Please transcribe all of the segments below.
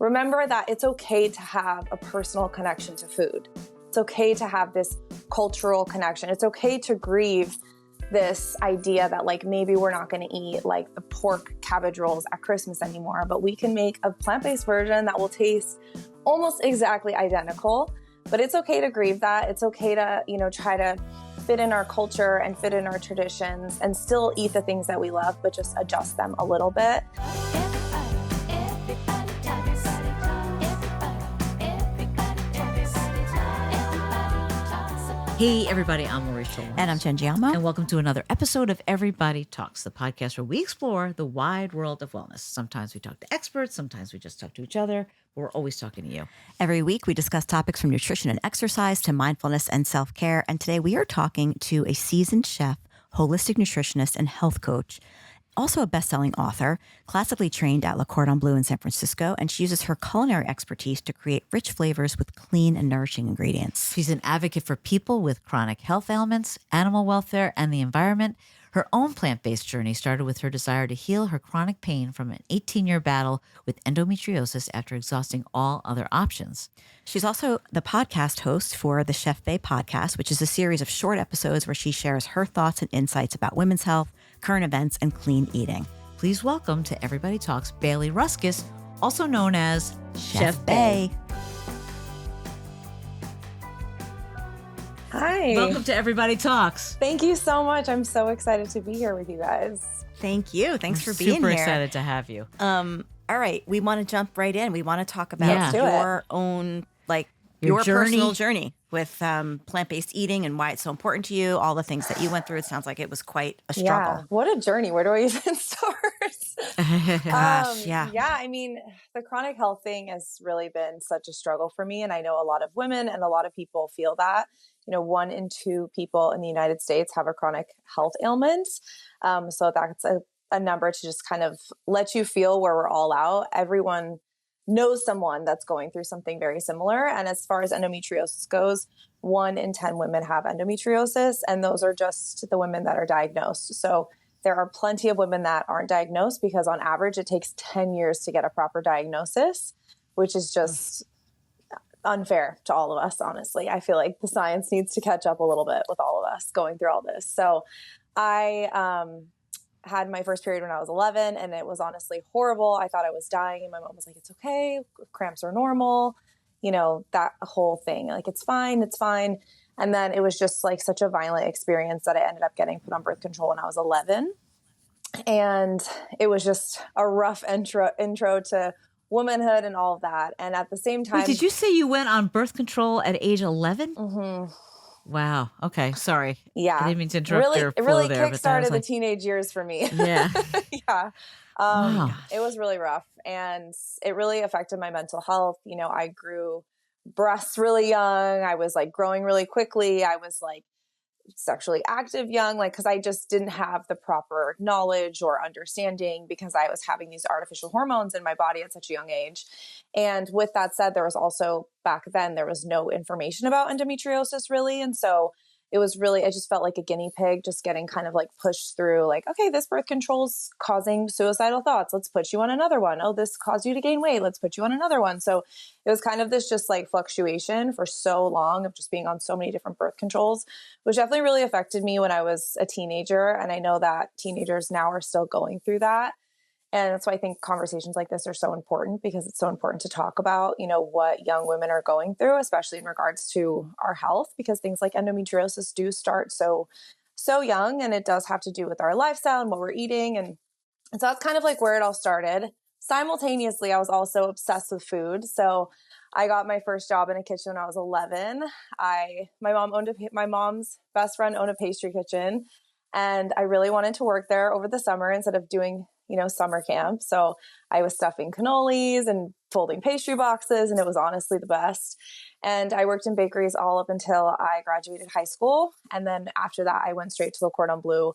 remember that it's okay to have a personal connection to food. It's okay to have this cultural connection. It's okay to grieve this idea that like maybe we're not going to eat like the pork cabbage rolls at Christmas anymore, but we can make a plant-based version that will taste almost exactly identical. But it's okay to grieve that. It's okay to, try to fit in our culture and fit in our traditions and still eat the things that we love, but just adjust them a little bit. Hey everybody, I'm Maurice And I'm Jen Giammo. And welcome to another episode of Everybody Talks, the podcast where we explore the wide world of wellness. Sometimes we talk to experts, sometimes we just talk to each other, but we're always talking to you. Every week we discuss topics from nutrition and exercise to mindfulness and self-care. And today we are talking to a seasoned chef, holistic nutritionist, and health coach, also a best-selling author, classically trained at Le Cordon Bleu in San Francisco, and she uses her culinary expertise to create rich flavors with clean and nourishing ingredients. She's an advocate for people with chronic health ailments, animal welfare, and the environment. Her own plant-based journey started with her desire to heal her chronic pain from an 18-year battle with endometriosis after exhausting all other options. She's also the podcast host for the Chef Bai podcast, which is a series of short episodes where she shares her thoughts and insights about women's health, current events, and clean eating. Please welcome to Everybody Talks Bailey Ruskus, also known as Chef Bai. Hi. Welcome to Everybody Talks. Thank you so much. I'm so excited to be here with you guys. Thank you. Thanks for being Super here. excited to have you. All right. We want to jump right in. We want to talk about Yeah. your own, Your journey. personal journey with plant-based eating and why it's so important to you, all the things that you went through. It sounds like it was quite a struggle. Yeah. What a journey. Where do I even start? Gosh, yeah. Yeah. I mean, the chronic health thing has really been such a struggle for me. And I know a lot of women and a lot of people feel that. 1 in 2 people in the United States have a chronic health ailment. So that's a number to just kind of let you feel where we're all out. Everyone knows someone that's going through something very similar. And as far as endometriosis goes, 1 in 10 women have endometriosis, and those are just the women that are diagnosed. So there are plenty of women that aren't diagnosed because on average, it takes 10 years to get a proper diagnosis, which is just unfair to all of us, honestly. I feel like the science needs to catch up a little bit with all of us going through all this. So I had my first period when I was 11, and it was honestly horrible. I thought I was dying, and my mom was like, it's okay. Cramps are normal. That whole thing, like, it's fine. It's fine. And then it was just like such a violent experience that I ended up getting put on birth control when I was 11. And it was just a rough intro to womanhood and all of that. And at the same time— Wait, did you say you went on birth control at age 11? Mm-hmm. Wow. Okay. Sorry. Yeah. I didn't mean to interrupt your flow really there. kickstarted the teenage years for me. Yeah. Yeah. Wow. It was really rough, and it really affected my mental health. I grew breasts really young. I was like growing really quickly. I was like sexually active young, because I just didn't have the proper knowledge or understanding because I was having these artificial hormones in my body at such a young age. And with that said, there was also, back then, there was no information about endometriosis really. And so it was really, I just felt like a guinea pig, just getting kind of like pushed through, like, okay, this birth control's causing suicidal thoughts. Let's put you on another one. Oh, this caused you to gain weight. Let's put you on another one. So it was kind of this just like fluctuation for so long of just being on so many different birth controls, which definitely really affected me when I was a teenager. And I know that teenagers now are still going through that. And that's why I think conversations like this are so important, because it's so important to talk about, what young women are going through, especially in regards to our health, because things like endometriosis do start so young, and it does have to do with our lifestyle and what we're eating. And so that's kind of like where it all started. Simultaneously, I was also obsessed with food. So I got my first job in a kitchen when I was 11. My mom's best friend owned a pastry kitchen, and I really wanted to work there over the summer instead of doing summer camp. So I was stuffing cannolis and folding pastry boxes, and it was honestly the best. And I worked in bakeries all up until I graduated high school. And then after that, I went straight to Le Cordon Bleu,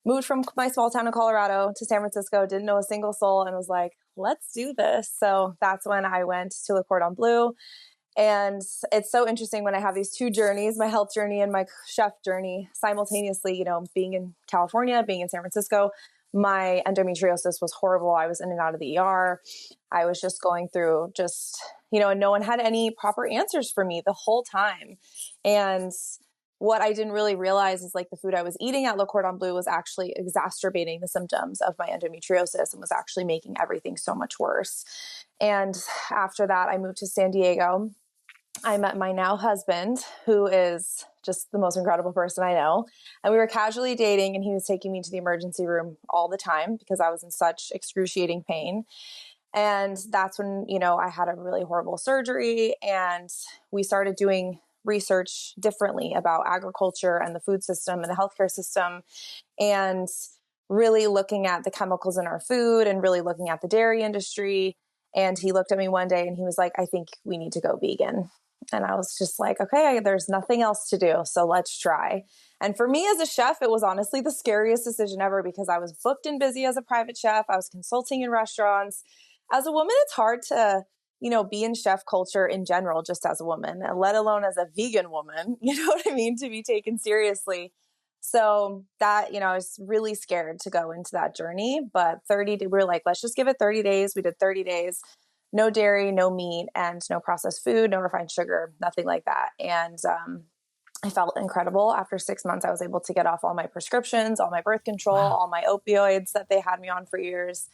moved from my small town in Colorado to San Francisco, didn't know a single soul, and was like, let's do this. So that's when I went to Le Cordon Bleu. And it's so interesting when I have these 2 journeys, my health journey and my chef journey simultaneously, being in California, being in San Francisco. my endometriosis was horrible. I was in and out of the ER. I was just going through and no one had any proper answers for me the whole time. And what I didn't really realize is like the food I was eating at Le Cordon Bleu was actually exacerbating the symptoms of my endometriosis and was actually making everything so much worse. And after that, I moved to San Diego. I met my now husband, who is just the most incredible person I know. And we were casually dating, and he was taking me to the emergency room all the time because I was in such excruciating pain. And that's when, I had a really horrible surgery, and we started doing research differently about agriculture and the food system and the healthcare system, and really looking at the chemicals in our food and really looking at the dairy industry. And he looked at me one day and he was like, I think we need to go vegan. And I was just like, okay, there's nothing else to do, so let's try. And for me as a chef, it was honestly the scariest decision ever because I was booked and busy as a private chef. I was consulting in restaurants. As a woman, it's hard to be in chef culture in general, just as a woman, let alone as a vegan woman, you know what I mean, to be taken seriously. So that, I was really scared to go into that journey, but we were like, let's just give it 30 days. We did 30 days, no dairy, no meat, and no processed food, no refined sugar, nothing like that. And I felt incredible. After 6 months, I was able to get off all my prescriptions, all my birth control, all my opioids that they had me on for years.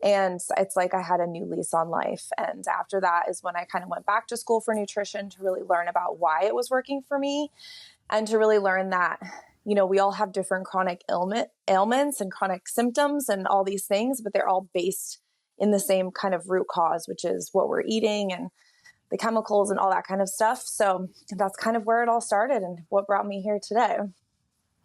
And it's like I had a new lease on life. And after that is when I kind of went back to school for nutrition to really learn about why it was working for me and to really learn that, we all have different chronic ailments and chronic symptoms and all these things, but they're all based in the same kind of root cause, which is what we're eating and the chemicals and all that kind of stuff. So that's kind of where it all started and what brought me here today.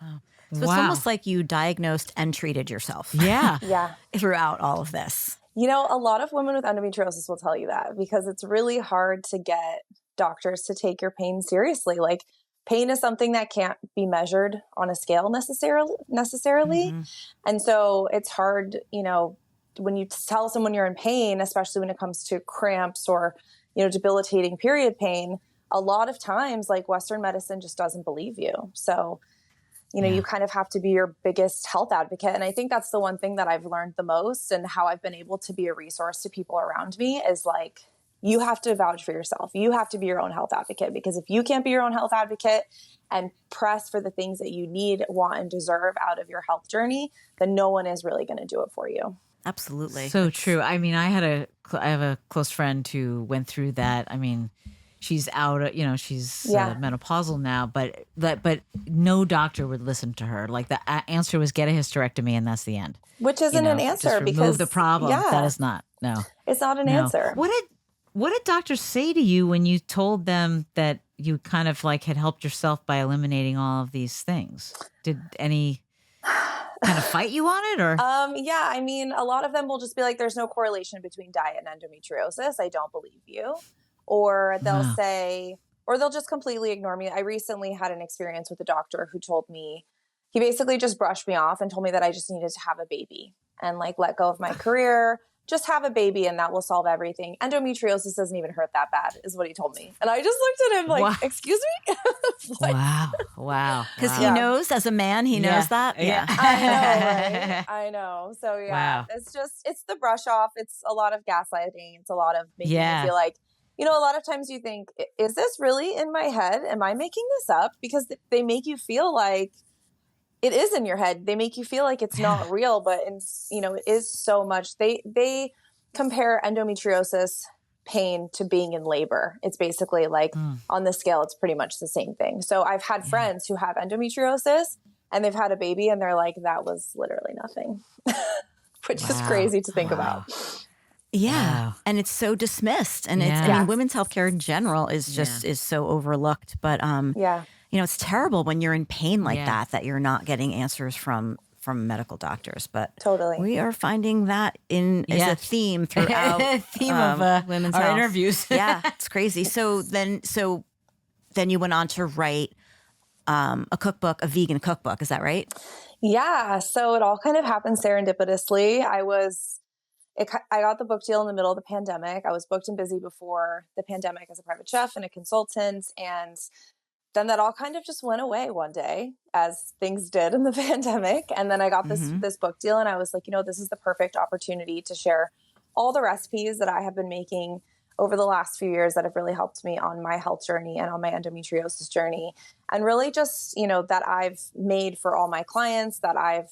Wow. So it's almost like you diagnosed and treated yourself. Yeah. Yeah. Throughout all of this. A lot of women with endometriosis will tell you that because it's really hard to get doctors to take your pain seriously. Like pain is something that can't be measured on a scale necessarily. Mm-hmm. And so it's hard, when you tell someone you're in pain, especially when it comes to cramps or, debilitating period pain, a lot of times like Western medicine just doesn't believe you. So you kind of have to be your biggest health advocate. And I think that's the one thing that I've learned the most and how I've been able to be a resource to people around me is like, you have to vouch for yourself. You have to be your own health advocate because if you can't be your own health advocate and press for the things that you need, want, and deserve out of your health journey, then no one is really going to do it for you. Absolutely. So true. I mean, I have a close friend who went through that. I mean, she's out, she's menopausal now, but no doctor would listen to her. Like the answer was get a hysterectomy and that's the end. Which isn't an answer just because remove the problem. That is not, no. It's not an answer. What did doctors say to you when you told them that you kind of like had helped yourself by eliminating all of these things? Did any kind of fight you on it or? Yeah, I mean, a lot of them will just be like, there's no correlation between diet and endometriosis. I don't believe you. Or they'll say, or they'll just completely ignore me. I recently had an experience with a doctor who told me, he basically just brushed me off and told me that I just needed to have a baby and like let go of my career, just have a baby and that will solve everything. Endometriosis doesn't even hurt that bad is what he told me. And I just looked at him like, excuse me? Like, wow. Because he knows as a man, he knows that. Yeah. I know, right? I know. So it's the brush off. It's a lot of gaslighting. It's a lot of making you feel like, a lot of times you think, is this really in my head? Am I making this up? Because they make you feel like it is in your head. They make you feel like it's not real, but it is so much. They compare endometriosis pain to being in labor. It's basically like on the scale, it's pretty much the same thing. So I've had friends who have endometriosis and they've had a baby and they're like, that was literally nothing, which is crazy to think about. Yeah. Wow. And it's so dismissed. And it's, I mean, women's healthcare in general is just, is so overlooked. But, it's terrible when you're in pain like that you're not getting answers from medical doctors. But totally, we are finding that as a theme throughout of women's our health interviews. Yeah, it's crazy. So then you went on to write a cookbook, a vegan cookbook. Is that right? Yeah. So it all kind of happened serendipitously. I got the book deal in the middle of the pandemic. I was booked and busy before the pandemic as a private chef and a consultant. And then that all kind of just went away one day, as things did in the pandemic. And then I got this book deal, and I was like, this is the perfect opportunity to share all the recipes that I have been making over the last few years that have really helped me on my health journey and on my endometriosis journey. And really just, that I've made for all my clients, that I've,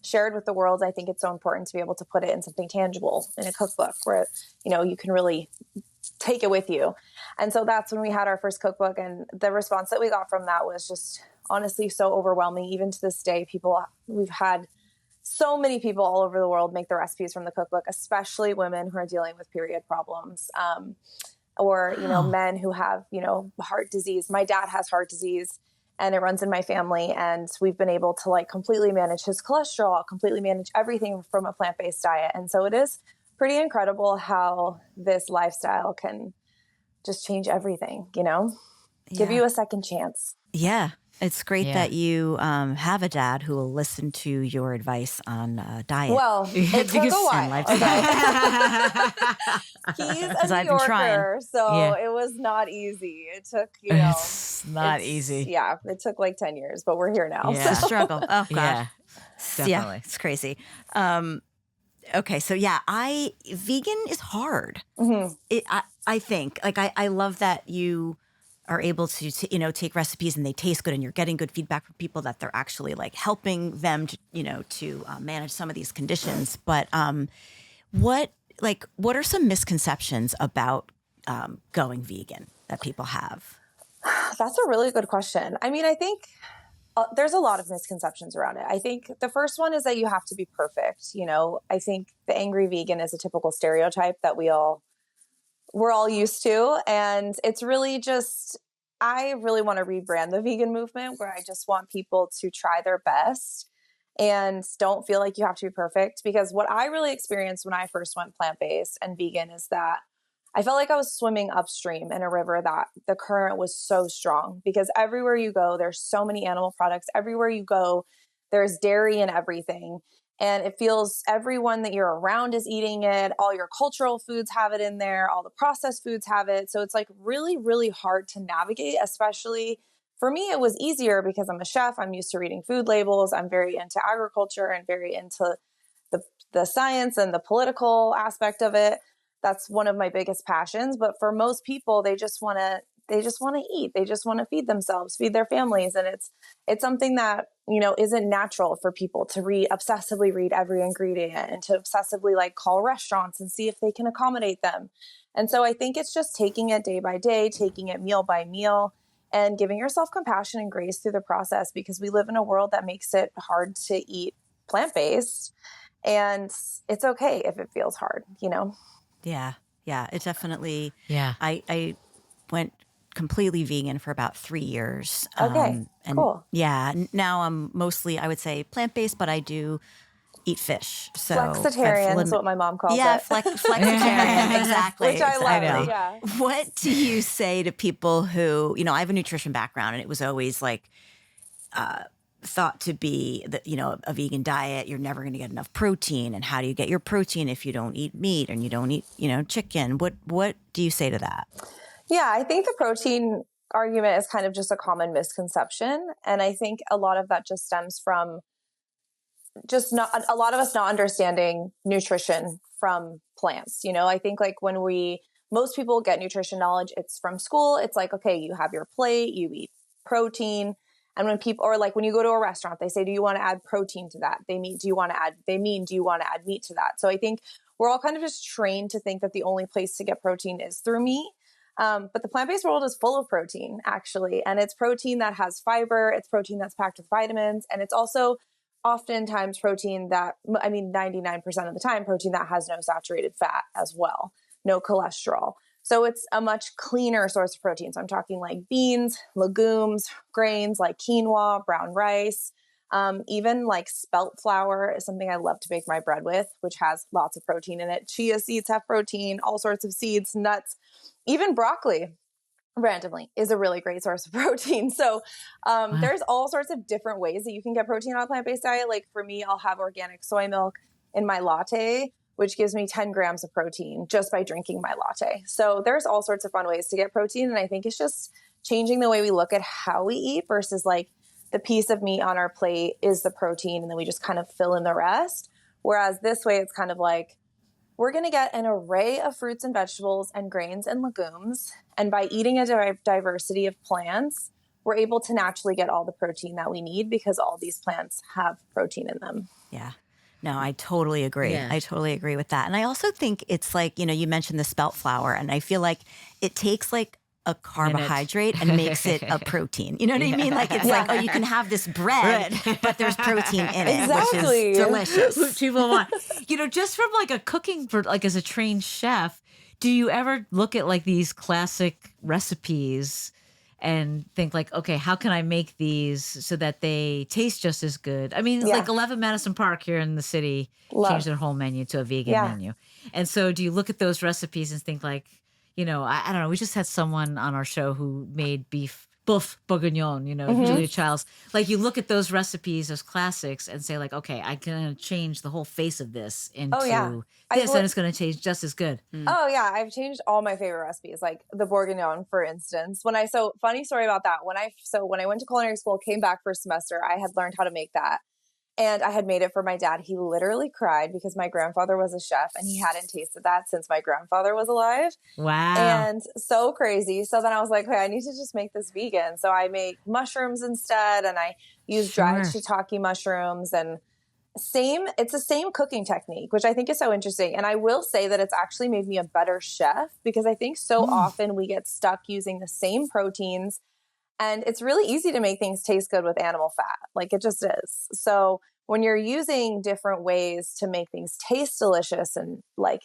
shared with the world. I think it's so important to be able to put it in something tangible in a cookbook where, you can really take it with you. And so that's when we had our first cookbook, and the response that we got from that was just honestly so overwhelming. Even to this day, we've had so many people all over the world make the recipes from the cookbook, especially women who are dealing with period problems, or, men who have, heart disease. My dad has heart disease, and it runs in my family. And we've been able to completely manage his cholesterol, completely manage everything from a plant-based diet. And so it is pretty incredible how this lifestyle can just change everything, give you a second chance. Yeah. It's great that you have a dad who will listen to your advice on diet. Well, it took a while. Okay. He's a New Yorker, so it was not easy. It took, it's not easy. Yeah, it took 10 years, but we're here now. Yeah. It's a struggle. Oh, gosh. Yeah, definitely. Yeah, it's crazy. Okay, so vegan is hard. I think, I love that you are able to take recipes and they taste good, and you're getting good feedback from people that they're actually helping them to manage some of these conditions. But what are some misconceptions about going vegan that people have? That's a really good question. I mean, I think there's a lot of misconceptions around it. I think the first one is that you have to be perfect. I think the angry vegan is a typical stereotype that we're all used to. And it's really just, I really want to rebrand the vegan movement, where I just want people to try their best and don't feel like you have to be perfect. Because what I really experienced when I first went plant-based and vegan is that I felt like I was swimming upstream in a river that the current was so strong, because everywhere you go, there's so many animal products. Everywhere you go, there's dairy and everything. And it feels everyone that you're around is eating it. All your cultural foods have it in there. All the processed foods have it. So it's really, really hard to navigate, especially for me. It was easier because I'm a chef. I'm used to reading food labels. I'm very into agriculture and very into the science and the political aspect of it. That's one of my biggest passions. But for most people, they just want to eat. They just want to feed themselves, feed their families. And it's something that, isn't natural for people to obsessively read every ingredient and to obsessively call restaurants and see if they can accommodate them. And so I think it's just taking it day by day, taking it meal by meal, and giving yourself compassion and grace through the process, because we live in a world that makes it hard to eat plant-based. And it's okay if it feels hard, Yeah. Yeah. It definitely, yeah. I went completely vegan for about 3 years. Okay, and cool. Yeah. Now I'm mostly, I would say, plant-based, but I do eat fish. So flexitarian is what my mom calls it. Flexitarian, exactly. Which I love. Yeah. What do you say to people who, I have a nutrition background, and it was always thought to be that, a vegan diet, you're never going to get enough protein. And how do you get your protein if you don't eat meat and you don't eat, chicken? What do you say to that? Yeah, I think the protein argument is kind of just a common misconception. And I think a lot of that just stems from just not a lot of us not understanding nutrition from plants. I think when most people get nutrition knowledge, it's from school. It's okay, you have your plate, you eat protein. And when people, or when you go to a restaurant, they say, do you want to add protein to that? Do you want to add meat to that? So I think we're all kind of just trained to think that the only place to get protein is through meat. But the plant-based world is full of protein, actually. And it's protein that has fiber. It's protein that's packed with vitamins. And it's also oftentimes protein 99% of the time, protein that has no saturated fat as well, no cholesterol. So it's a much cleaner source of protein. So I'm talking beans, legumes, grains like quinoa, brown rice, even spelt flour is something I love to bake my bread with, which has lots of protein in it. Chia seeds have protein, all sorts of seeds, nuts, even broccoli randomly is a really great source of protein. So there's all sorts of different ways that you can get protein on a plant-based diet. For me, I'll have organic soy milk in my latte, which gives me 10 grams of protein just by drinking my latte. So there's all sorts of fun ways to get protein. And I think it's just changing the way we look at how we eat versus like the piece of meat on our plate is the protein, and then we just kind of fill in the rest. Whereas this way, it's kind of like, we're going to get an array of fruits and vegetables and grains and legumes. And by eating a diversity of plants, we're able to naturally get all the protein that we need because all these plants have protein in them. Yeah. No, I totally agree. Yeah. I totally agree with that. And I also think it's like, you mentioned the spelt flour, and I feel like it takes like a carbohydrate and makes it a protein. You know what I mean? Like it's like, oh, you can have this bread, but there's protein in it, Exactly. which is delicious. People want, just from like a cooking for like as a trained chef, do you ever look at like these classic recipes and think like, okay, how can I make these so that they taste just as good? I mean, like 11 Madison Park here in the city changed their whole menu to a vegan menu. And so do you look at those recipes and think like, I don't know, we just had someone on our show who made boeuf bourguignon, Julia Childs. Like you look at those recipes as classics and say like, okay, I can change the whole face of this into this and it's going to taste just as good. Oh yeah. I've changed all my favorite recipes, like the bourguignon, for instance. Funny story about that. When I went to culinary school, came back for a semester, I had learned how to make that. And I had made it for my dad. He literally cried because my grandfather was a chef and he hadn't tasted that since my grandfather was alive. Wow. And so crazy. So then I was like, okay, I need to just make this vegan. So I make mushrooms instead, and I use dried shiitake mushrooms, and it's the same cooking technique, which I think is so interesting. And I will say that it's actually made me a better chef because I think so often we get stuck using the same proteins. And it's really easy to make things taste good with animal fat. Like it just is. So when you're using different ways to make things taste delicious and like,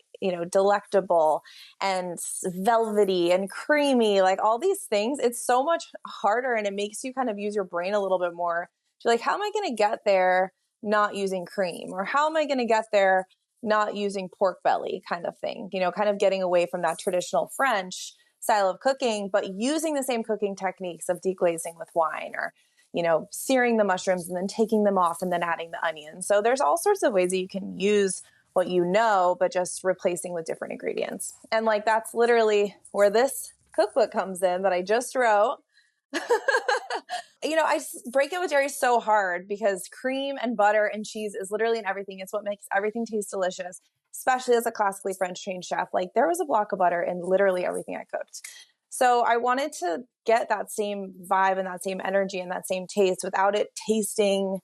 delectable and velvety and creamy, like all these things, it's so much harder, and it makes you kind of use your brain a little bit more. You're like, how am I going to get there not using cream? Or how am I going to get there not using pork belly kind of thing? Kind of getting away from that traditional French style of cooking, but using the same cooking techniques of deglazing with wine, or, searing the mushrooms and then taking them off and then adding the onion. So there's all sorts of ways that you can use what but just replacing with different ingredients. And like, that's literally where this cookbook comes in that I just wrote. I break it with dairy so hard because cream and butter and cheese is literally in everything. It's what makes everything taste delicious, especially as a classically French trained chef. Like there was a block of butter in literally everything I cooked. So I wanted to get that same vibe and that same energy and that same taste without it tasting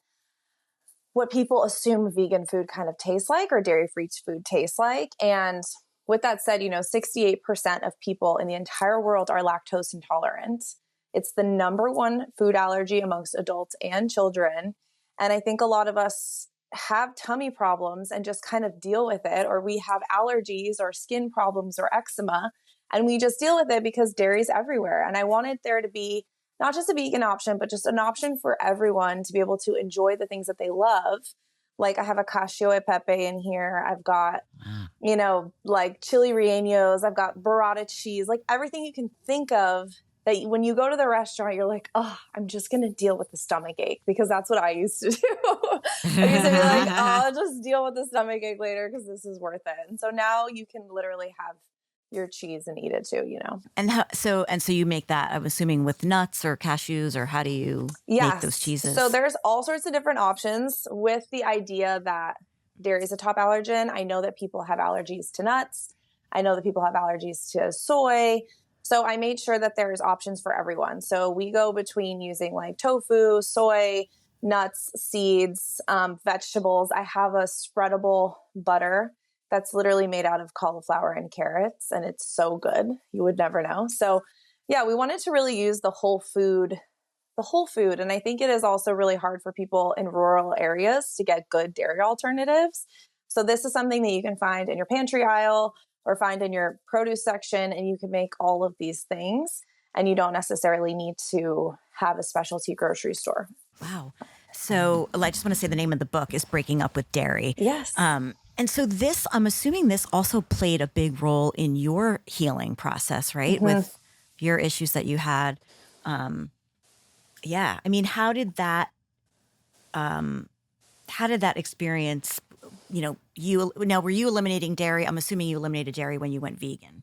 what people assume vegan food kind of tastes like or dairy-free food tastes like. And with that said, 68% of people in the entire world are lactose intolerant. It's the number one food allergy amongst adults and children. And I think a lot of us have tummy problems and just kind of deal with it, or we have allergies or skin problems or eczema, and we just deal with it because dairy's everywhere. And I wanted there to be not just a vegan option, but just an option for everyone to be able to enjoy the things that they love. Like I have a cacio e pepe in here. I've got, like chili rellenos. I've got burrata cheese, like everything you can think of that when you go to the restaurant, you're like, oh, I'm just going to deal with the stomach ache, because that's what I used to do. I used to be like, oh, I'll just deal with the stomach ache later because this is worth it. And so now you can literally have your cheese and eat it too, And so you make that, I'm assuming, with nuts or cashews, or how do you make those cheeses? So there's all sorts of different options, with the idea that dairy is a top allergen. I know that people have allergies to nuts. I know that people have allergies to soy. So I made sure that there's options for everyone. So we go between using like tofu, soy, nuts, seeds, vegetables. I have a spreadable butter that's literally made out of cauliflower and carrots, and it's so good. You would never know. So yeah, we wanted to really use the whole food. And I think it is also really hard for people in rural areas to get good dairy alternatives. So this is something that you can find in your pantry aisle or find in your produce section, and you can make all of these things, and you don't necessarily need to have a specialty grocery store. Wow. So I just want to say the name of the book is Breaking Up with Dairy. Yes. And so this, I'm assuming this also played a big role in your healing process, right? Mm-hmm. With your issues that you had. Yeah. I mean, how did that experience, were you eliminating dairy? I'm assuming you eliminated dairy when you went vegan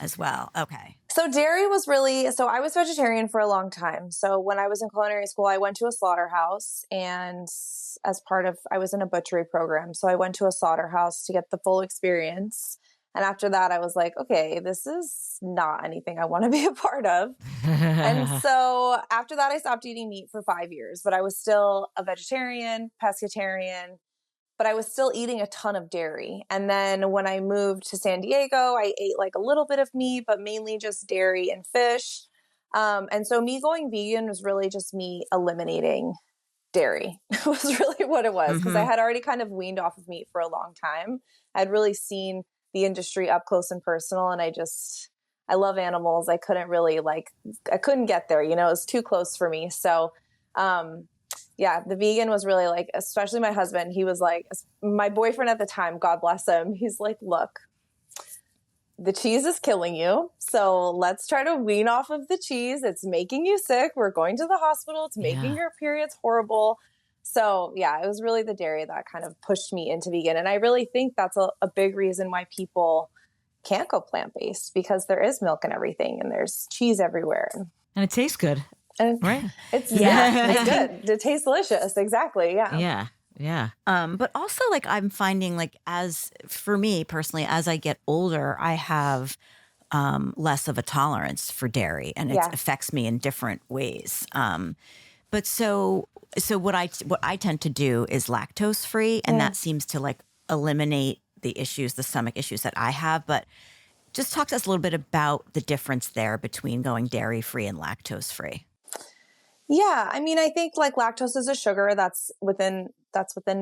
as well. Okay. So dairy was really, so I was vegetarian for a long time. So when I was in culinary school, I went to a slaughterhouse, and as part of, I was in a butchery program. So I went to a slaughterhouse to get the full experience. And after that, I was like, okay, this is not anything I want to be a part of. And so after that, I stopped eating meat for 5 years, but I was still a vegetarian, pescatarian, but I was still eating a ton of dairy. And then when I moved to San Diego, I ate like a little bit of meat, but mainly just dairy and fish. And so me going vegan was really just me eliminating dairy. It was really what it was, because I had already kind of weaned off of meat for a long time. I'd really seen the industry up close and personal, and I love animals. I couldn't really I couldn't get there, it was too close for me. So, yeah, the vegan was really like, especially my husband, he was like, my boyfriend at the time, God bless him. He's like, look, the cheese is killing you. So let's try to wean off of the cheese. It's making you sick. We're going to the hospital. It's making your periods horrible. So yeah, it was really the dairy that kind of pushed me into vegan. And I really think that's a big reason why people can't go plant-based, because there is milk and everything, and there's cheese everywhere. And it tastes good. And right. It's good. It tastes delicious. Exactly. Yeah. Yeah. But also, like, I'm finding, like, as for me personally, as I get older, I have less of a tolerance for dairy, and it affects me in different ways. But so what I tend to do is lactose free, and that seems to like eliminate the stomach issues that I have. But just talk to us a little bit about the difference there between going dairy free and lactose free. Yeah. I mean, I think like lactose is a sugar that's within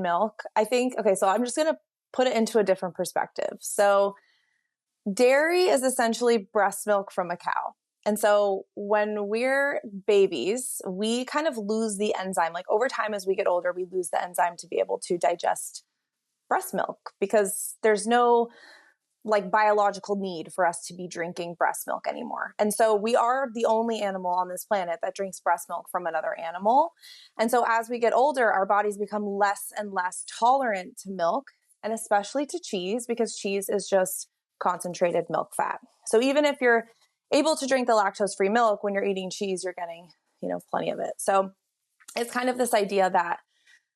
milk. I think, okay, so I'm just going to put it into a different perspective. So dairy is essentially breast milk from a cow. And so when we're babies, we kind of lose the enzyme. Like over time, as we get older, we lose the enzyme to be able to digest breast milk, because there's no like biological need for us to be drinking breast milk anymore. And so we are the only animal on this planet that drinks breast milk from another animal. And so as we get older, our bodies become less and less tolerant to milk, and especially to cheese, because cheese is just concentrated milk fat. So even if you're able to drink the lactose-free milk, when you're eating cheese, you're getting, plenty of it. So it's kind of this idea that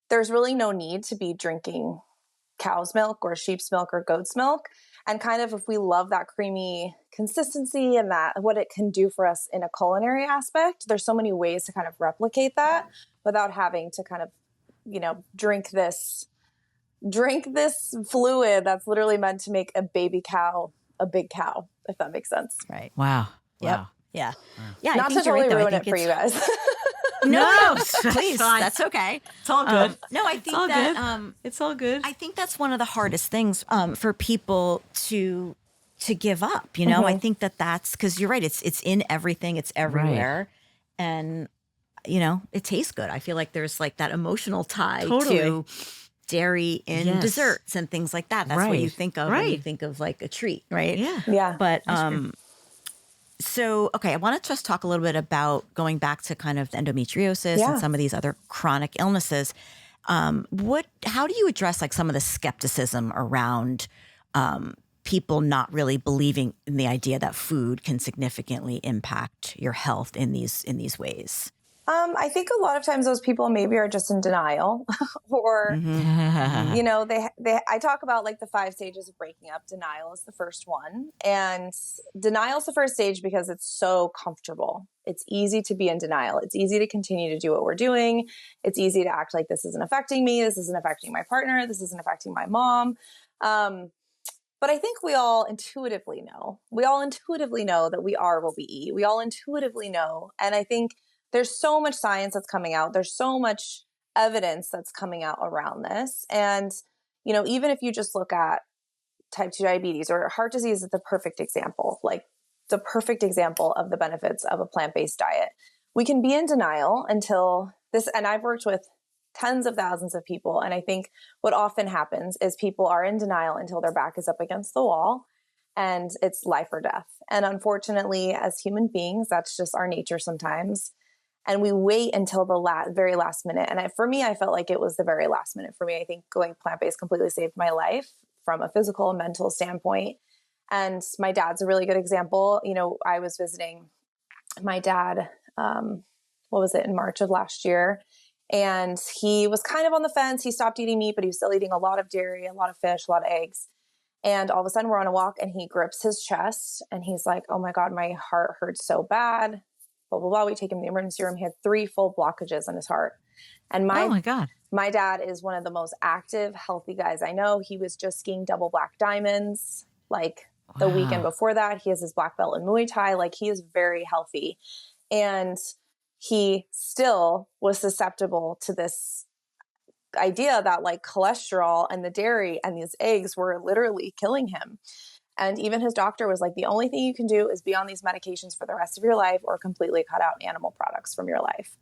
there's really no need to be drinking cow's milk or sheep's milk or goat's milk. And kind of, if we love that creamy consistency and that what it can do for us in a culinary aspect, there's so many ways to kind of replicate that without having to kind of, drink this fluid that's literally meant to make a baby cow a big cow, if that makes sense. Right. Wow. Yep. Wow. Yeah. Yeah. Not to totally ruin it for you guys. No, please. That's okay. It's all good. No, I think it's all good. I think that's one of the hardest things for people to give up. I think that's because you're right. It's in everything. It's everywhere, and it tastes good. I feel like there's like that emotional tie to dairy in desserts and things like that. That's what you think of when you think of like a treat, right? Yeah, yeah. But so, okay, I want to just talk a little bit about going back to kind of the endometriosis and some of these other chronic illnesses. How do you address like some of the skepticism around people not really believing in the idea that food can significantly impact your health in these ways? I think a lot of times those people maybe are just in denial or, I talk about like the 5 stages of breaking up. Denial is the first one. And denial is the first stage because it's so comfortable. It's easy to be in denial. It's easy to continue to do what we're doing. It's easy to act like this isn't affecting me. This isn't affecting my partner. This isn't affecting my mom. But I think we all intuitively know. We all intuitively know that we are what we eat. We all intuitively know. And I think there's so much science that's coming out. There's so much evidence that's coming out around this. And, even if you just look at type 2 diabetes or heart disease is the perfect example, like the perfect example of the benefits of a plant-based diet. We can be in denial until this, and I've worked with tens of thousands of people. And I think what often happens is people are in denial until their back is up against the wall and it's life or death. And unfortunately, as human beings, that's just our nature sometimes. And we wait until the very last minute. And for me, I felt like it was the very last minute for me. I think going plant-based completely saved my life from a physical and mental standpoint. And my dad's a really good example. You know, I was visiting my dad, in March of last year. And he was kind of on the fence. He stopped eating meat, but he was still eating a lot of dairy, a lot of fish, a lot of eggs. And all of a sudden we're on a walk and he grips his chest and he's like, oh my God, my heart hurts so bad. Blah, blah, blah. We take him to the emergency room. He had 3 full blockages in his heart. And Oh my God. my dad is one of the most active, healthy guys I know. He was just skiing double black diamonds. Like the weekend before that, he has his black belt in Muay Thai. Like he is very healthy. And he still was susceptible to this idea that like cholesterol and the dairy and these eggs were literally killing him. And even his doctor was like, the only thing you can do is be on these medications for the rest of your life or completely cut out animal products from your life.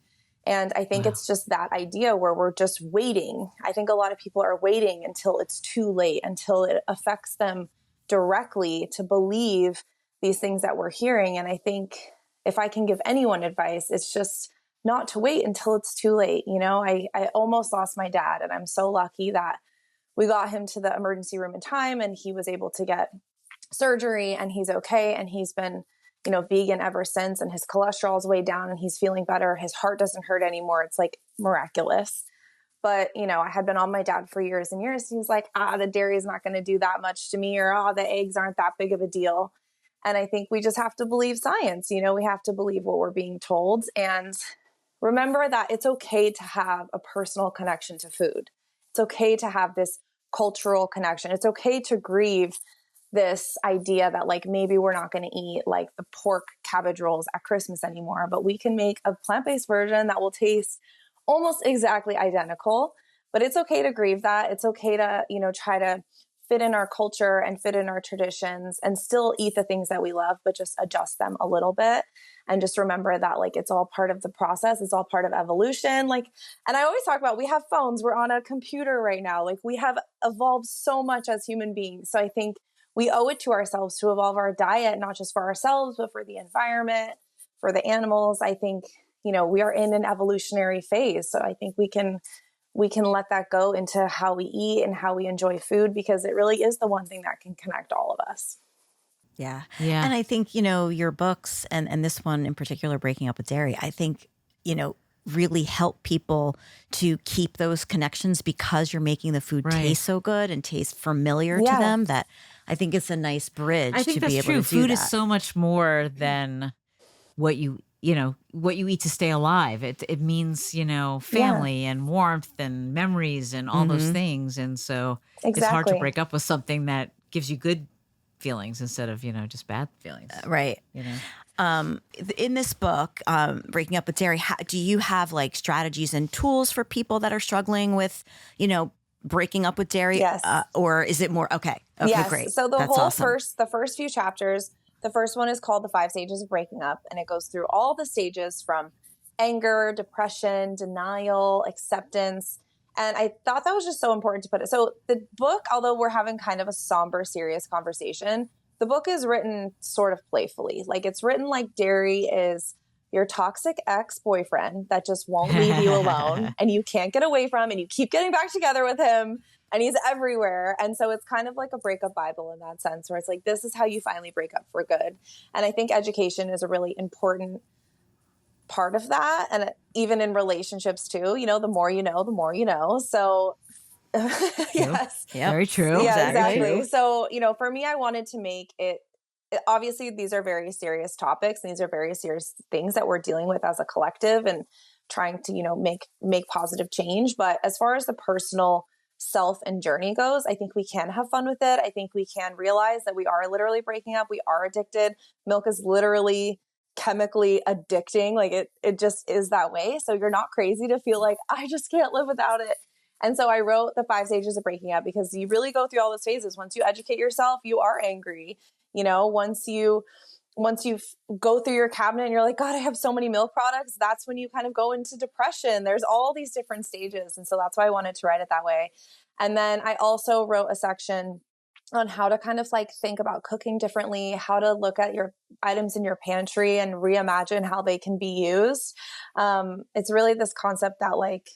And I think it's just that idea where we're just waiting. I think a lot of people are waiting until it's too late, until it affects them directly to believe these things that we're hearing. And I think if I can give anyone advice, it's just not to wait until it's too late. You know, I almost lost my dad, and I'm so lucky that we got him to the emergency room in time and he was able to get surgery and he's okay. And he's been, you know, vegan ever since, and his cholesterol's way down and he's feeling better. His heart doesn't hurt anymore. It's like miraculous. But, you know, I had been on my dad for years and years. He was like, the dairy is not going to do that much to me, or, the eggs aren't that big of a deal. And I think we just have to believe science. You know, we have to believe what we're being told and remember that it's okay to have a personal connection to food. It's okay to have this cultural connection. It's okay to grieve this idea that like maybe we're not going to eat like the pork cabbage rolls at Christmas anymore, but we can make a plant-based version that will taste almost exactly identical. But it's okay to grieve that. It's okay to, you know, try to fit in our culture and fit in our traditions and still eat the things that we love, but just adjust them a little bit. And just remember that like it's all part of the process. It's all part of evolution. Like, and I always talk about, we have phones, we're on a computer right now. Like we have evolved so much as human beings. So I think we owe it to ourselves to evolve our diet, not just for ourselves, but for the environment, for the animals. I think, you know, we are in an evolutionary phase. So I think we can let that go into how we eat and how we enjoy food, because it really is the one thing that can connect all of us. Yeah. Yeah. And I think, you know, your books and this one in particular, Breaking Up with Dairy, I think, you know, really help people to keep those connections because you're making the food taste so good and taste familiar to them, that I think it's a nice bridge I think to that's be able true. to do Food that. is so much more than what you eat to stay alive. It means, you know, family and warmth and memories and all those things. And so it's hard to break up with something that gives you good feelings instead of, you know, just bad feelings. Right. You know? In this book, Breaking Up with Dairy, do you have like strategies and tools for people that are struggling with, you know, breaking up with dairy? Yes. Or is it more, okay, yes. great. So the That's whole awesome. the first few chapters, the first one is called The 5 Stages of Breaking Up. And it goes through all the stages from anger, depression, denial, acceptance. And I thought that was just so important to put it. So the book, although we're having kind of a somber, serious conversation, the book is written sort of playfully. Like it's written like dairy is your toxic ex-boyfriend that just won't leave you alone and you can't get away from, and you keep getting back together with him and he's everywhere. And so it's kind of like a breakup Bible in that sense, where it's like, this is how you finally break up for good. And I think education is a really important part of that. And even in relationships too, you know, the more you know, the more you know. So yes. Yep. Very true. Yeah, exactly. True. So, you know, for me, I wanted to make it, obviously these are very serious topics. And these are very serious things that we're dealing with as a collective and trying to, you know, make positive change. But as far as the personal self and journey goes, I think we can have fun with it. I think we can realize that we are literally breaking up. We are addicted. Milk is literally chemically addicting. Like it just is that way. So you're not crazy to feel like I just can't live without it. And so I wrote the 5 stages of breaking up, because you really go through all those phases. Once you educate yourself, you are angry. You know, once you go through your cabinet and you're like, God, I have so many milk products, that's when you kind of go into depression. There's all these different stages. And so that's why I wanted to write it that way. And then I also wrote a section on how to kind of like think about cooking differently, how to look at your items in your pantry and reimagine how they can be used. It's really this concept that like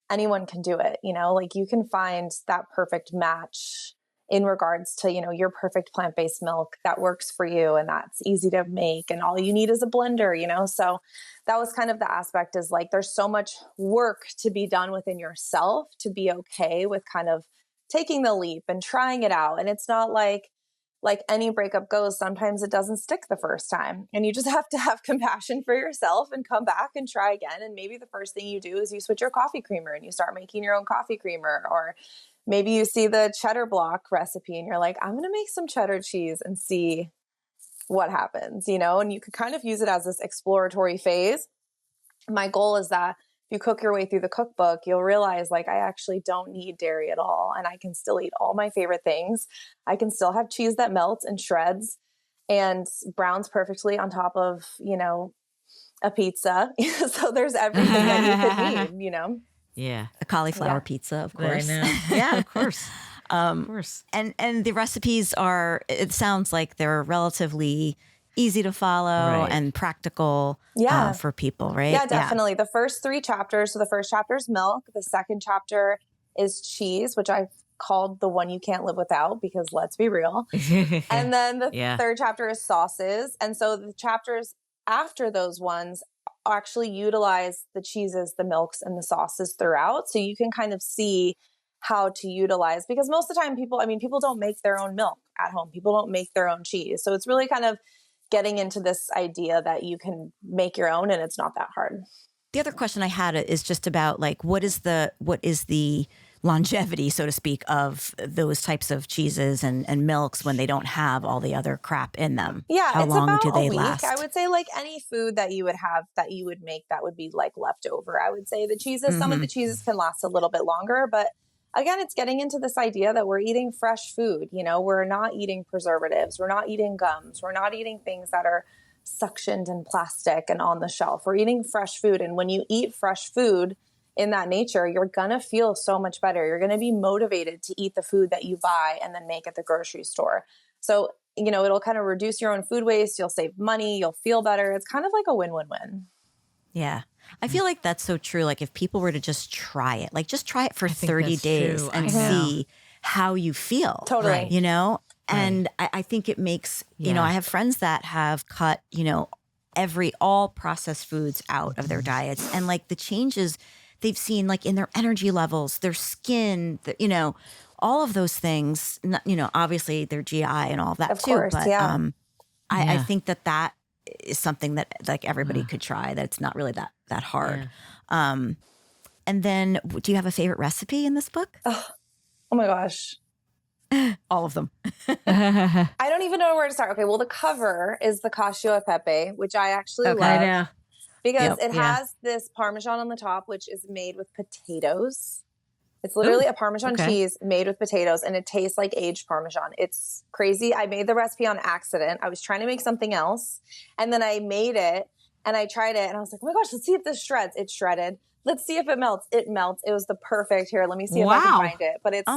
anyone can do it, you know, like you can find that perfect match in regards to, your perfect plant-based milk that works for you and that's easy to make and all you need is a blender, So that was kind of the aspect, is like, there's so much work to be done within yourself to be okay with kind of taking the leap and trying it out. And it's not like any breakup goes, sometimes it doesn't stick the first time. And you just have to have compassion for yourself and come back and try again. And maybe the first thing you do is you switch your coffee creamer and you start making your own coffee creamer. Or maybe you see the cheddar block recipe and you're like, I'm going to make some cheddar cheese and see what happens, and you could kind of use it as this exploratory phase. My goal is that if you cook your way through the cookbook, you'll realize like, I actually don't need dairy at all. And I can still eat all my favorite things. I can still have cheese that melts and shreds and browns perfectly on top of, a pizza. So there's everything that you could need, Yeah. A cauliflower pizza, of course. I know. Yeah, of course. Of course. And the recipes are, it sounds like they're relatively easy to follow and practical for people, right? Yeah, definitely. Yeah. The first 3 chapters. So the first chapter is milk. The second chapter is cheese, which I've called the one you can't live without, because let's be real. And then the third chapter is sauces. And so the chapters after those ones actually utilize the cheeses, the milks, and the sauces throughout. So you can kind of see how to utilize, because most of the time people don't make their own milk at home. People don't make their own cheese. So it's really kind of getting into this idea that you can make your own and it's not that hard. The other question I had is just about like, what is the longevity, so to speak, of those types of cheeses and milks when they don't have all the other crap in them? Yeah, how it's long about do they a week. last? I would say like any food that you would have that you would make that would be like leftover. I would say the cheeses, some of the cheeses can last a little bit longer, but again, it's getting into this idea that we're eating fresh food. We're not eating preservatives. We're not eating gums. We're not eating things that are suctioned in plastic and on the shelf. We're eating fresh food. And when you eat fresh food in that nature, you're going to feel so much better. You're going to be motivated to eat the food that you buy and then make at the grocery store. So, it'll kind of reduce your own food waste. You'll save money. You'll feel better. It's kind of like a win-win-win. Yeah. I feel like that's so true. Like if people were to just try it, like just try it for 30 days and see how you feel. Totally. And I think it makes, I have friends that have cut, all processed foods out of their diets, and like the changes they've seen, like in their energy levels, their skin, all of those things, obviously their GI and all of that too. Course, but I think that is something that like everybody could try, that it's not really that hard. Yeah. And then do you have a favorite recipe in this book? Oh my gosh. All of them. I don't even know where to start. Okay, well, the cover is the cacio e pepe, which I actually love. I know. Because it has this Parmesan on the top, which is made with potatoes. It's literally a Parmesan cheese made with potatoes, and it tastes like aged Parmesan. It's crazy. I made the recipe on accident. I was trying to make something else, and then I made it, and I tried it, and I was like, oh my gosh, let's see if this shreds. It shredded. Let's see if it melts. It melts. It was the perfect. Here, let me see if I can find it. But it's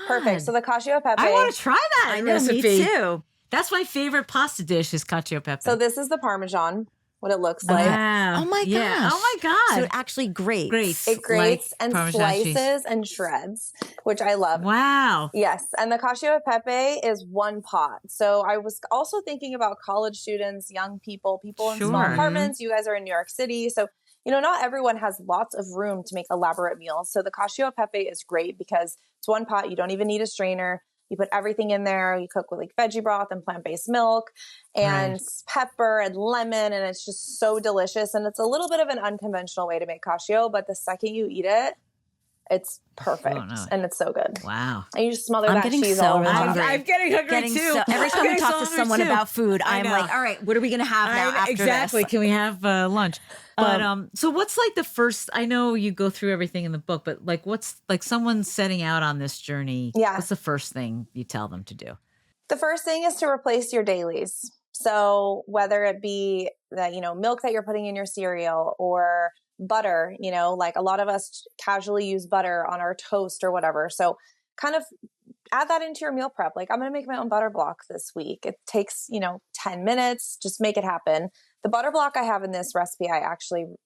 perfect. So the cacio e pepe. I want to try that recipe. Me too. That's my favorite pasta dish is cacio e pepe. So this is the Parmesan, what it looks like. Oh my gosh. Oh my God. So it actually grates. It grates like and slices and shreds, which I love. Wow. Yes. And the cacio e pepe is 1 pot. So I was also thinking about college students, young people in small apartments. You guys are in New York City. So, not everyone has lots of room to make elaborate meals. So the cacio e pepe is great because it's 1 pot. You don't even need a strainer. You put everything in there. You cook with like veggie broth and plant-based milk and pepper and lemon. And it's just so delicious. And it's a little bit of an unconventional way to make cacio, but the second you eat it, it's perfect. And it's so good. Wow. And you just smother that cheese all over the top. I'm getting hungry too. Every time we talk to someone about food, I'm like, all right, what are we going to have now after exactly. this? Can we have lunch? But so what's like the first, I know you go through everything in the book, but like what's like someone setting out on this journey? Yeah. What's the first thing you tell them to do? The first thing is to replace your dailies. So whether it be that, milk that you're putting in your cereal or butter, like a lot of us casually use butter on our toast or whatever. So kind of add that into your meal prep. Like I'm going to make my own butter block this week. It takes, 10 minutes, just make it happen. the butter block I have in this recipe,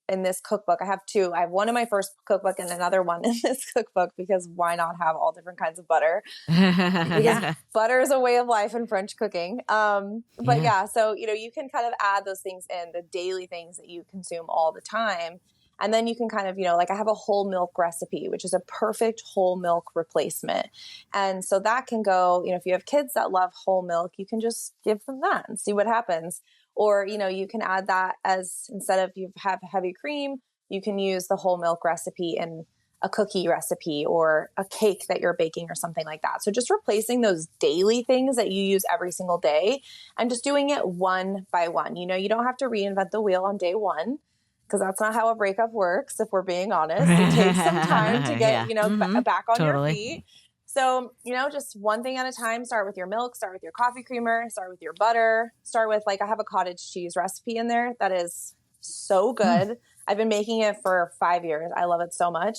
in this cookbook, I have two. I have one in my first cookbook and another one in this cookbook, because why not have all different kinds of butter? Because butter is a way of life in French cooking. But yeah, so, you can kind of add those things in, the daily things that you consume all the time. And then you can kind of, like I have a whole milk recipe, which is a perfect whole milk replacement. And so that can go, if you have kids that love whole milk, you can just give them that and see what happens. Or, you can add that as, instead of you have heavy cream, you can use the whole milk recipe in a cookie recipe or a cake that you're baking or something like that. So just replacing those daily things that you use every single day and just doing it one by one. You don't have to reinvent the wheel on day one, because that's not how a breakup works, if we're being honest. It takes some time to get, back on your feet. So, just one thing at a time. Start with your milk, start with your coffee creamer, start with your butter, start with, I have a cottage cheese recipe in there that is so good. I've been making it for 5 years. I love it so much.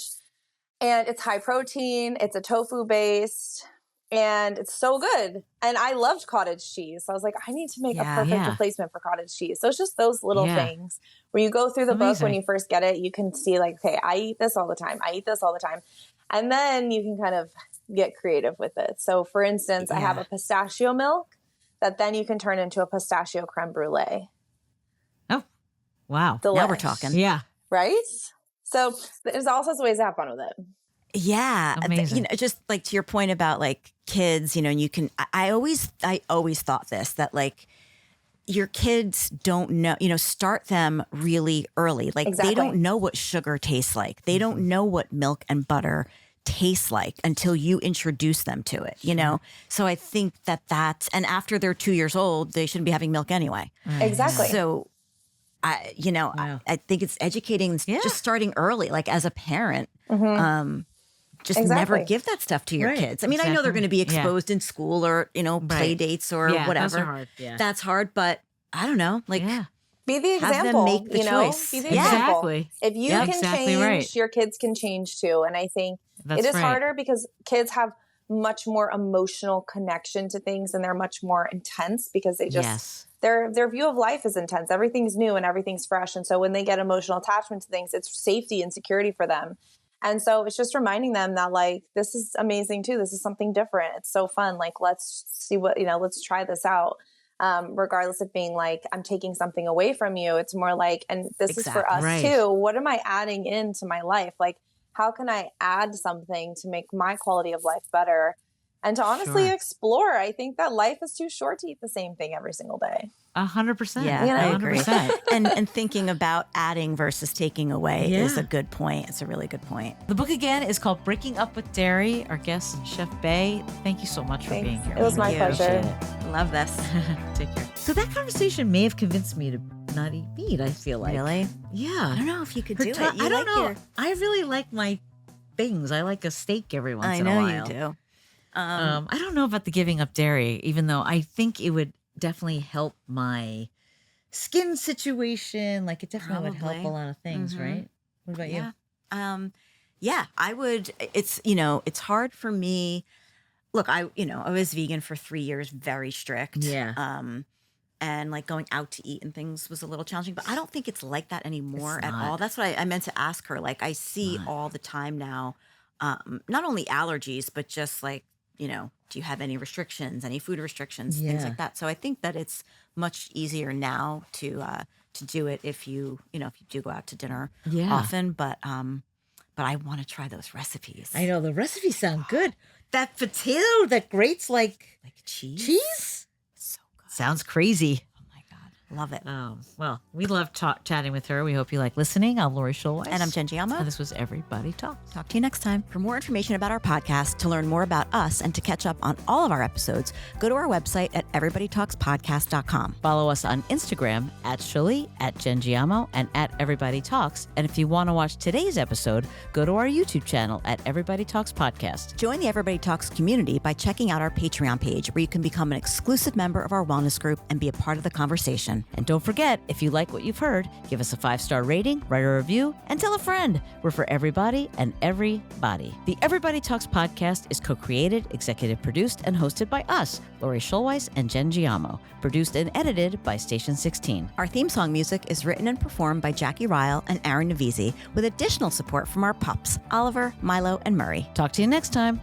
And it's high protein. It's a tofu based, and it's so good. And I loved cottage cheese. So I was like, I need to make a perfect replacement for cottage cheese. So it's just those little things where you go through the book when you first get it, you can see okay, I eat this all the time. I eat this all the time. And then you can kind of get creative with it. So for instance, I have a pistachio milk that then you can turn into a pistachio creme brulee. Oh, wow. Delish. Now we're talking. Yeah. Right? So there's all sorts of ways to have fun with it. Yeah. Amazing. Just to your point about kids, and you can, I always thought this, that your kids don't know, start them really early. They don't know what sugar tastes like. They don't know what milk and butter tastes like until you introduce them to it, So I think that's, and after they're 2 years old, they shouldn't be having milk anyway. Exactly. So I think it's educating, just starting early, as a parent, just never give that stuff to your kids. I mean, I know they're going to be exposed in school or, play dates or whatever. Those are hard. Yeah. That's hard, but I don't know, be the example, have them make the choice. Be the example. If you can change, your kids can change too. And I think it is harder because kids have much more emotional connection to things, and they're much more intense because they just, their view of life is intense. Everything's new and everything's fresh. And so when they get emotional attachment to things, it's safety and security for them. And so it's just reminding them that this is amazing too. This is something different. It's so fun. Let's see what, let's try this out. Regardless of being I'm taking something away from you. It's more and this is for us too. What am I adding into my life? How can I add something to make my quality of life better? And to honestly explore. I think that life is too short to eat the same thing every single day. 100%. Yeah, I agree. and thinking about adding versus taking away is a good point. It's a really good point. The book again is called Breaking Up with Dairy. Our guest, Chef Bai. Thank you so much for being here. It was my pleasure. Love this. Take care. So that conversation may have convinced me to not eat meat, I feel like. Really? Yeah. I don't know if you could do it. I don't know. I really like my things. I like a steak every once in a while. I know you do. I don't know about the giving up dairy, even though I think it would definitely help my skin situation. It definitely would help a lot of things, right? What about you? I would. It's hard for me. Look, I was vegan for 3 years, very strict. Yeah. And going out to eat and things was a little challenging, but I don't think it's like that anymore at all. That's what I meant to ask her. I see all the time now, not only allergies, but just do you have any restrictions, any food restrictions, things like that. So I think that it's much easier now to do it if you do go out to dinner often. But I want to try those recipes. I know the recipes sound good. That potato that grates like cheese. Cheese? So good. Sounds crazy. Love it. Well, we love chatting with her. We hope you like listening. I'm Lori Schulweiss. And I'm Jen Giammo. And this was Everybody Talks. Talk to you next time. For more information about our podcast, to learn more about us, and to catch up on all of our episodes, go to our website at everybodytalkspodcast.com. Follow us on Instagram at Shuli, at Jen Giammo, and at Everybody Talks. And if you want to watch today's episode, go to our YouTube channel at Everybody Talks Podcast. Join the Everybody Talks community by checking out our Patreon page, where you can become an exclusive member of our wellness group and be a part of the conversation. nutrition. And don't forget, if you like what you've heard, give us a 5-star rating, write a review, and tell a friend. We're for everybody and everybody. The Everybody Talks podcast is co-created, executive produced, and hosted by us, Lori Schulweiss and Jen Giamo. Produced and edited by Station 16. Our theme song music is written and performed by Jackie Ryle and Aaron Navisi, with additional support from our pups, Oliver, Milo, and Murray. Talk to you next time.